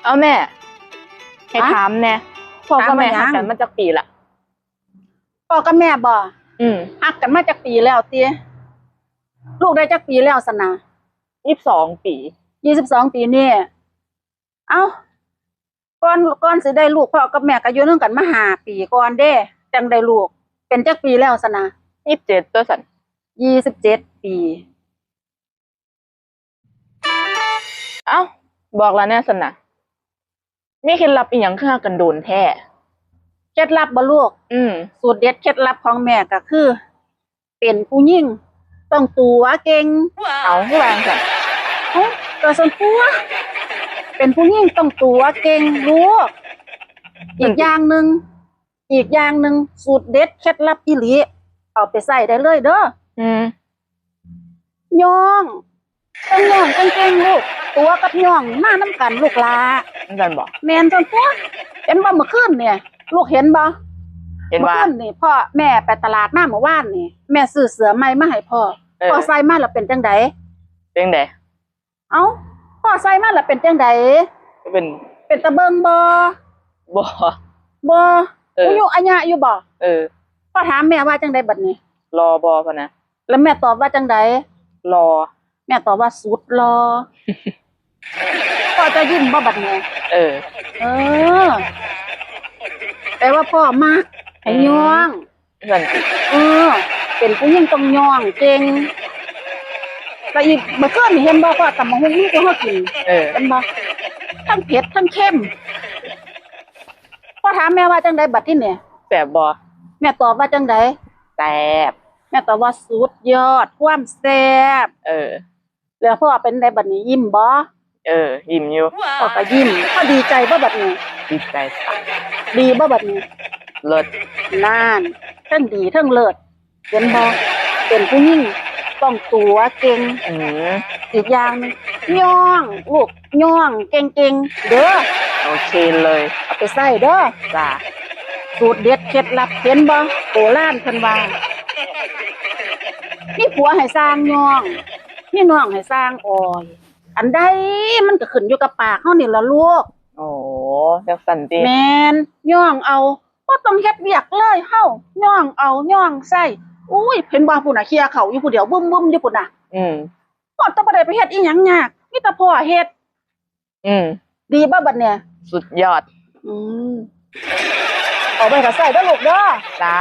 เอาแม่ให้ถามแน่พ่อกับแม่ ถามว่าหยัง หักกันมาจากปีละ พ่อกับแม่บ่ 22 ฮักกันมาจากปีแล้วเตี้ยลูกได้จากปีแล้วสนะปี 22 ปีนี่เอ้าก่อนสิได้ลูกพ่อกับแม่ก็อยู่นำกันมา5 ปีก่อนเด้จังได้ลูกเป็นจักปีแล้วสนะ 27ตัวสัน 27 ปี เอ้าบอกแล้วแน่สันนะมีเคล็ดลับอีหยังคือหักกันโดนแท้ เคล็ดลับบ่ลูก สูตรเด็ดเคล็ดลับของแม่ก็คือ เป็นผู้หญิงต้องตัวเก่ง เอาคือวางสัน เอ้าก็ส่วนตัวเป็นผู้หญิงต้องตัวเก่งลูกอีกอย่างหนึ่งสูตรเด็ดเคล็ดลับอีหลีเอาไปใส่ได้เลยเด้อย่องต้องย่องเก่งๆลูกตัวกับย่องมาน้ำกันลูกหลา นั่นสันบอก แม่นจนตัวเห็นว่าเมื่อคืนเนี่ย ลูกเห็นบ่ เห็น เมื่อ ว่า คืนนี่พ่อแม่ไปตลาดมาเมื่อวานนี่แม่ซื้อเสื้อใหม่มาให้พ่อพ่อใส่มาแล้วเป็นจังได เป็นไง เอ้าพ่อใส่มาแล้วเป็นจังได เป็น เป็นตะเบิงบ่ บ่ บ่ เออ อายุอัญญะอยู่บ่ เออ พ่อถามแม่ว่าจังไดบัดนี้ รอบอพะนะ แล้วแม่ตอบว่าจังได รอ แม่ตอบว่าสุดรอ พ่อจะยิ้มบ่บัดนี้ เออ เออแปลว่าพ่อมักให้ย่อง สันติ เออ เป็นผู้หญิงต้องย่องเก่งแต่อีกเมื่อคืนนี่เห็นบ่พ่อตำบักหุ่งนี่ก็เฮากิน เออ เห็นบ่ทั้งเผ็ดทั้งเค็มพ่อถามแม่ว่าจังไดบัดนี้เนี่ย แสบบอ แม่ตอบว่าจังได แสบ แม่ตอบว่าสุดยอดความแซ่บ เออ แล้วพ่อเป็นไดบัดนี้ยิ้มบ่ เออ ยิ้มอยู่ พ่อก็ยิ้มพ่อดีใจบ่บัดนี้ ดีใจสัก ดีบ่บัดนี้ เลิศ นานทั้งดีทั้งเลิศเห็นบ่เป็นผู้หญิงต้องตัวเก่ง อีกอย่างหนึงย่องลูกย่องเก่งๆเด้อ โอเคเลย เอาไปใส่เด้อ จ้า สูตรเด็ดเคล็ดลับเห็นบ่โบราณเพิ่นว่ามีผัวให้สร้างย่องมีน้องให้สร้างอ้อยอันใดมันก็ขึ้นอยู่กับปากเฮานี่ล่ะลูก โอ้จักสันติ แม่นย่องเอาบ่ต้องเฮ็ดเวียกเลยเฮาย่องเอาย่องใส่อุ้ยเห็นบ่พุ่นน่ะเคลียร์เขาอยู่ผู้เดียวบึ้มๆอยู่พุ่นน่ะ พ่อต้องบ่ได้ไปเฮ็ดอีหยังยากมีแต่พ่อเฮ็ดดีบ่บัดเนี่ย สุดยอด เอาไปก็ใส่เด้อลูกเด้อ จ้า